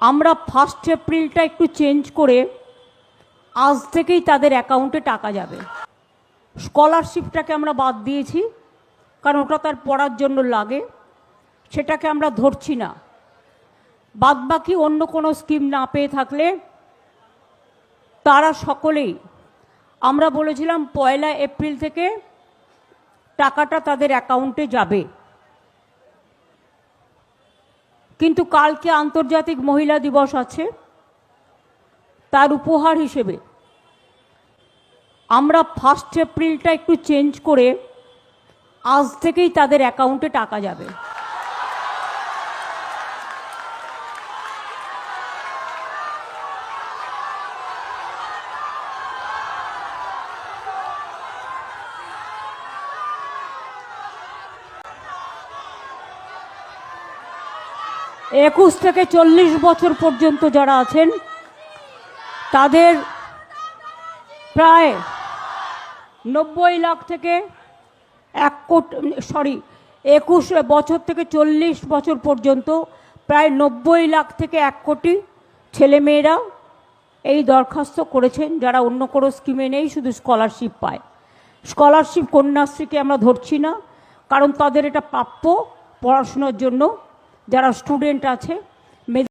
আমরা 1 এপ্রিলটা একটু চেঞ্জ করে আজ থেকেই তাদের অ্যাকাউন্টে টাকা যাবে। স্কলারশিপটাকে আমরা বাদ দিয়েছি, কারণ ওটা তার পড়ার জন্য লাগে, সেটাকে আমরা ধরছি না। বাদবাকি অন্য কোনো স্কিম না পেয়ে থাকলে তারা সকলেই, আমরা বলেছিলাম 1 এপ্রিল থেকে টাকাটা তাদের অ্যাকাউন্টে যাবে। কিন্তু কালকে আন্তর্জাতিক মহিলা দিবস আছে, তার উপহার হিসেবে আমরা 1 এপ্রিলটা একটু চেঞ্জ করে আজ থেকেই তাদের অ্যাকাউন্টে টাকা যাবে। একুশ থেকে 40 বছর পর্যন্ত যারা আছেন তাদের প্রায় 90 লাখ থেকে 1 কোটি, 21 বছর থেকে 40 বছর পর্যন্ত প্রায় 90 লাখ থেকে 1 কোটি ছেলেমেয়েরা এই দরখাস্ত করেছেন, যারা অন্য কোনো স্কিমে নেই, শুধু স্কলারশিপ পায়। স্কলারশিপ কন্যাশ্রীকে আমরা ধরছি না, কারণ তাদের এটা প্রাপ্য পড়াশোনার জন্য, যারা স্টুডেন্ট আছে